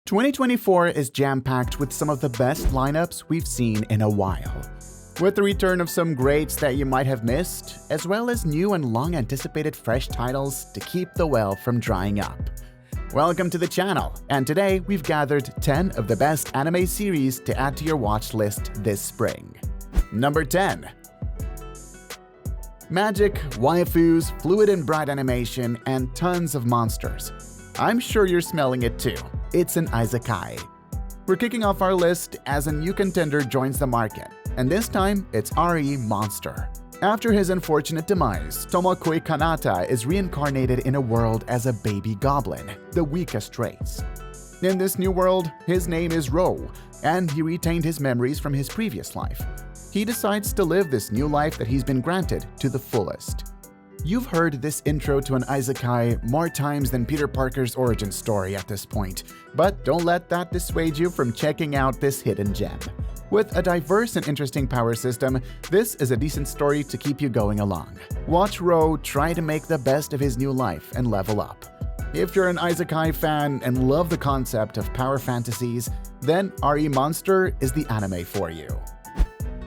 2024 is jam-packed with some of the best lineups we've seen in a while. With the return of some greats that you might have missed, as well as new and long-anticipated fresh titles to keep the well from drying up. Welcome to the channel, and today we've gathered 10 of the best anime series to add to your watch list this spring. Number 10. Magic, waifus, fluid and bright animation, and tons of monsters. I'm sure you're smelling it too. It's an isekai. We're kicking off our list as a new contender joins the market, and this time it's RE Monster. After his unfortunate demise, Tomokoi Kanata is reincarnated in a world as a baby goblin, the weakest race. In this new world, his name is Ro, and he retained his memories from his previous life. He decides to live this new life that he's been granted to the fullest. You've heard this intro to an isekai more times than Peter Parker's origin story at this point, but don't let that dissuade you from checking out this hidden gem. With a diverse and interesting power system, this is a decent story to keep you going along. Watch Ro try to make the best of his new life and level up. If you're an isekai fan and love the concept of power fantasies, then RE Monster is the anime for you.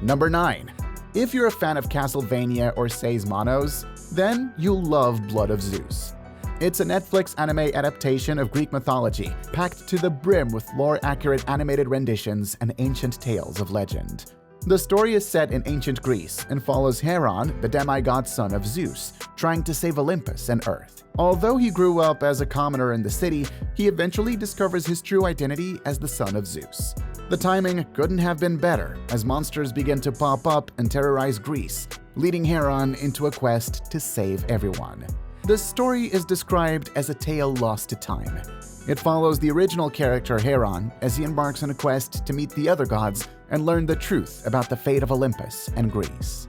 Number 9. If you're a fan of Castlevania or Seismonos, then you'll love Blood of Zeus. It's a Netflix anime adaptation of Greek mythology, packed to the brim with lore-accurate animated renditions and ancient tales of legend. The story is set in ancient Greece and follows Heron, the demigod son of Zeus, trying to save Olympus and Earth. Although he grew up as a commoner in the city, he eventually discovers his true identity as the son of Zeus. The timing couldn't have been better, as monsters begin to pop up and terrorize Greece, leading Heron into a quest to save everyone. The story is described as a tale lost to time. It follows the original character Heron as he embarks on a quest to meet the other gods and learn the truth about the fate of Olympus and Greece.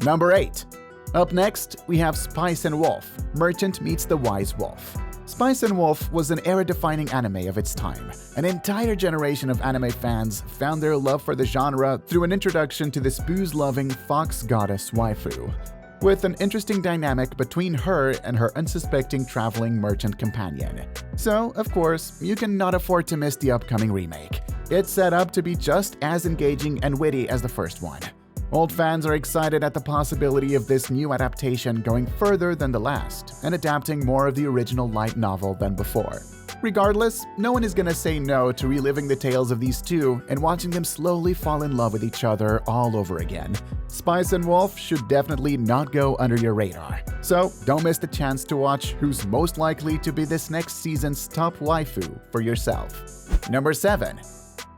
Number 8. Up next, we have Spice and Wolf, Merchant Meets the Wise Wolf. Spice and Wolf was an era-defining anime of its time. An entire generation of anime fans found their love for the genre through an introduction to this booze-loving fox goddess waifu, with an interesting dynamic between her and her unsuspecting traveling merchant companion. So, of course, you cannot afford to miss the upcoming remake. It's set up to be just as engaging and witty as the first one. Old fans are excited at the possibility of this new adaptation going further than the last and adapting more of the original light novel than before. Regardless, no one is gonna say no to reliving the tales of these two and watching them slowly fall in love with each other all over again. Spice and Wolf should definitely not go under your radar. So don't miss the chance to watch who's most likely to be this next season's top waifu for yourself. Number 7.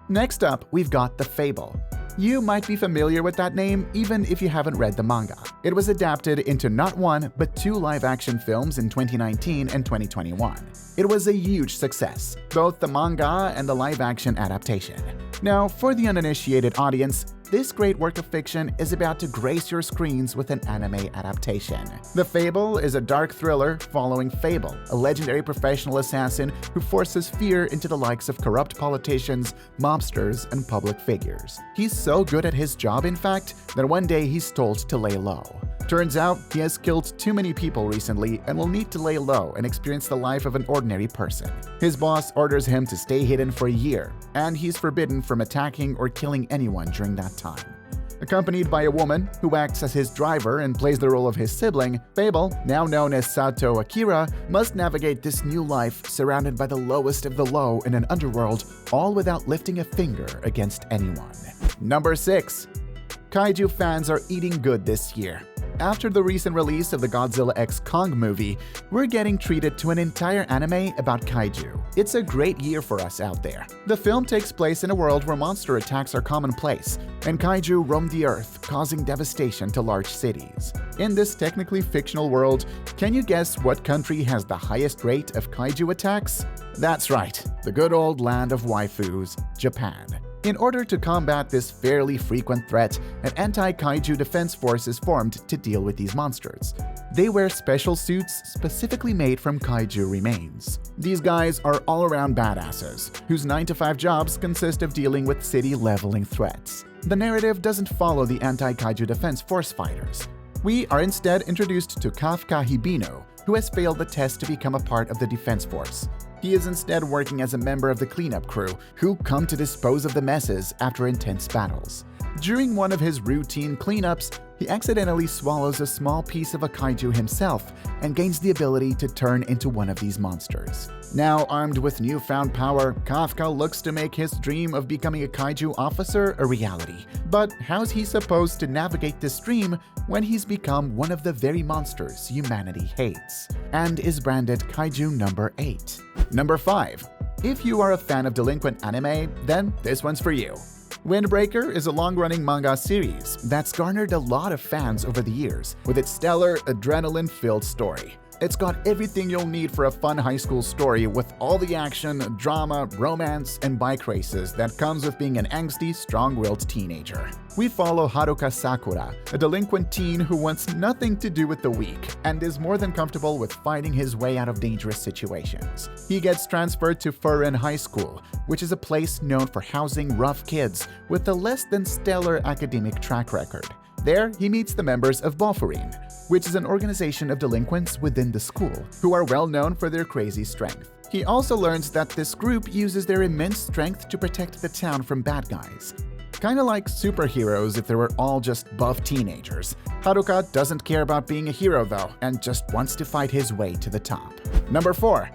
Next up, we've got The Fable. You might be familiar with that name even if you haven't read the manga. It was adapted into not one, but 2 live-action films in 2019 and 2021. It was a huge success, both the manga and the live-action adaptation. Now, for the uninitiated audience, this great work of fiction is about to grace your screens with an anime adaptation. The Fable is a dark thriller following Fable, a legendary professional assassin who forces fear into the likes of corrupt politicians, mobsters, and public figures. He's so good at his job, in fact, that one day he's told to lay low. Turns out he has killed too many people recently and will need to lay low and experience the life of an ordinary person. His boss orders him to stay hidden for a year, and he's forbidden from attacking or killing anyone during that time. Accompanied by a woman who acts as his driver and plays the role of his sibling, Fable, now known as Sato Akira, must navigate this new life surrounded by the lowest of the low in an underworld, all without lifting a finger against anyone. Number 6. Kaiju fans are eating good this year. After the recent release of the Godzilla x Kong movie, we're getting treated to an entire anime about kaiju. It's a great year for us out there. The film takes place in a world where monster attacks are commonplace, and kaiju roam the earth, causing devastation to large cities. In this technically fictional world, can you guess what country has the highest rate of kaiju attacks? That's right, the good old land of waifus, Japan. In order to combat this fairly frequent threat, an anti-kaiju defense force is formed to deal with these monsters. They wear special suits specifically made from kaiju remains. These guys are all-around badasses, whose 9-to-5 jobs consist of dealing with city-leveling threats. The narrative doesn't follow the anti-kaiju defense force fighters. We are instead introduced to Kafka Hibino, who has failed the test to become a part of the defense force. He is instead working as a member of the cleanup crew, who come to dispose of the messes after intense battles. During one of his routine cleanups, he accidentally swallows a small piece of a kaiju himself and gains the ability to turn into one of these monsters. Now armed with newfound power, Kafka looks to make his dream of becoming a kaiju officer a reality. But how's he supposed to navigate this dream when he's become one of the very monsters humanity hates? And is branded Kaiju number 8. Number 5. If you are a fan of delinquent anime, then this one's for you. Windbreaker is a long-running manga series that's garnered a lot of fans over the years with its stellar, adrenaline-filled story. It's got everything you'll need for a fun high school story with all the action, drama, romance, and bike races that comes with being an angsty, strong-willed teenager. We follow Haruka Sakura, a delinquent teen who wants nothing to do with the weak and is more than comfortable with fighting his way out of dangerous situations. He gets transferred to Furin High School, which is a place known for housing rough kids with a less than stellar academic track record. There, he meets the members of Bofurin, which is an organization of delinquents within the school, who are well known for their crazy strength. He also learns that this group uses their immense strength to protect the town from bad guys. Kinda like superheroes if they were all just buff teenagers. Haruka doesn't care about being a hero though, and just wants to fight his way to the top. Number 4.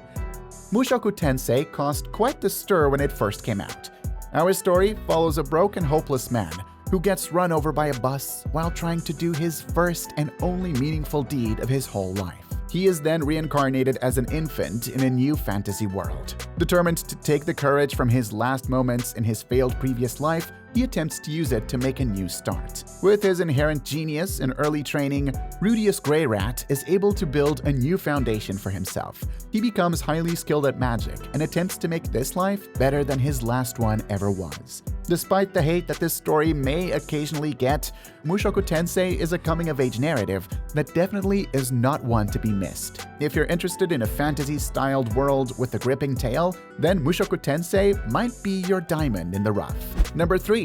Mushoku Tensei caused quite the stir when it first came out. Our story follows a broke and hopeless man who gets run over by a bus while trying to do his first and only meaningful deed of his whole life. He is then reincarnated as an infant in a new fantasy world. Determined to take the courage from his last moments in his failed previous life, he attempts to use it to make a new start. With his inherent genius and early training, Rudius Greyrat is able to build a new foundation for himself. He becomes highly skilled at magic and attempts to make this life better than his last one ever was. Despite the hate that this story may occasionally get, Mushoku Tensei is a coming-of-age narrative that definitely is not one to be missed. If you're interested in a fantasy-styled world with a gripping tale, then Mushoku Tensei might be your diamond in the rough. Number 3.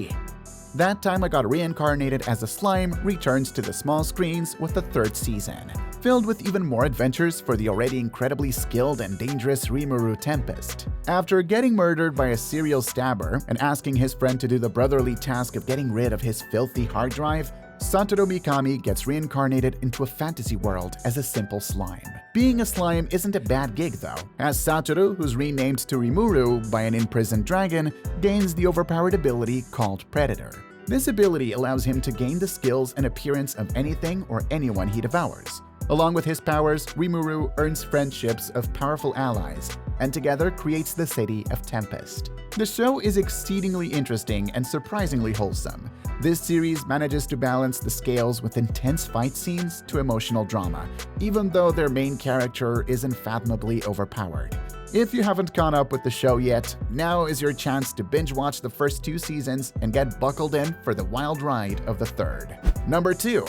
That Time I Got Reincarnated as a Slime returns to the small screens with the 3rd season, filled with even more adventures for the already incredibly skilled and dangerous Rimuru Tempest. After getting murdered by a serial stabber and asking his friend to do the brotherly task of getting rid of his filthy hard drive, Satoru Mikami gets reincarnated into a fantasy world as a simple slime. Being a slime isn't a bad gig though, as Satoru, who's renamed to Rimuru by an imprisoned dragon, gains the overpowered ability called Predator. This ability allows him to gain the skills and appearance of anything or anyone he devours. Along with his powers, Rimuru earns friendships of powerful allies, and together creates the city of Tempest. The show is exceedingly interesting and surprisingly wholesome. This series manages to balance the scales with intense fight scenes to emotional drama, even though their main character is unfathomably overpowered. If you haven't caught up with the show yet, now is your chance to binge-watch the first 2 seasons and get buckled in for the wild ride of the 3rd. Number 2.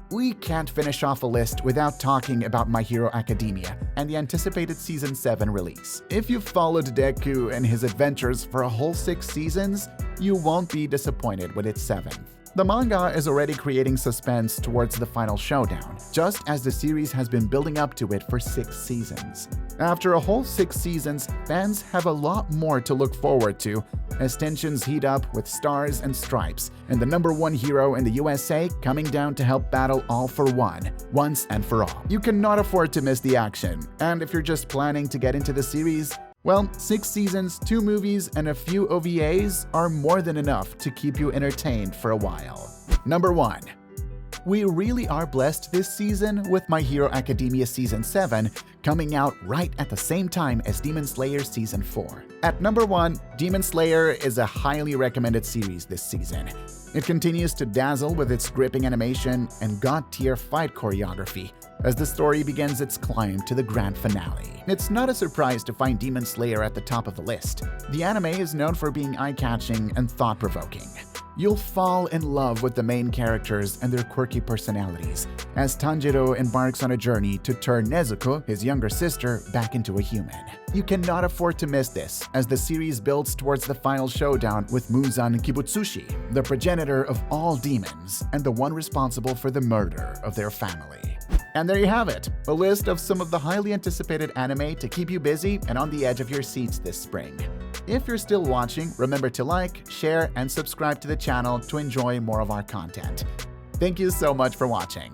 We can't finish off a list without talking about My Hero Academia and the anticipated Season 7 release. If you've followed Deku and his adventures for a whole 6 seasons, you won't be disappointed with its 7th. The manga is already creating suspense towards the final showdown, just as the series has been building up to it for 6 seasons. After a whole 6 seasons, fans have a lot more to look forward to as tensions heat up with Stars and Stripes, and the #1 hero in the USA coming down to help battle All for One, once and for all. You cannot afford to miss the action, and if you're just planning to get into the series, well, 6 seasons, 2 movies, and a few OVAs are more than enough to keep you entertained for a while. Number 1. We really are blessed this season with My Hero Academia Season 7 coming out right at the same time as Demon Slayer Season 4. At number 1, Demon Slayer is a highly recommended series this season. It continues to dazzle with its gripping animation and god-tier fight choreography as the story begins its climb to the grand finale. It's not a surprise to find Demon Slayer at the top of the list. The anime is known for being eye-catching and thought-provoking. You'll fall in love with the main characters and their quirky personalities, as Tanjiro embarks on a journey to turn Nezuko, his younger sister, back into a human. You cannot afford to miss this, as the series builds towards the final showdown with Muzan Kibutsushi, the progenitor of all demons, and the one responsible for the murder of their family. And there you have it, a list of some of the highly anticipated anime to keep you busy and on the edge of your seats this spring. If you're still watching, remember to like, share, and subscribe to the channel to enjoy more of our content. Thank you so much for watching.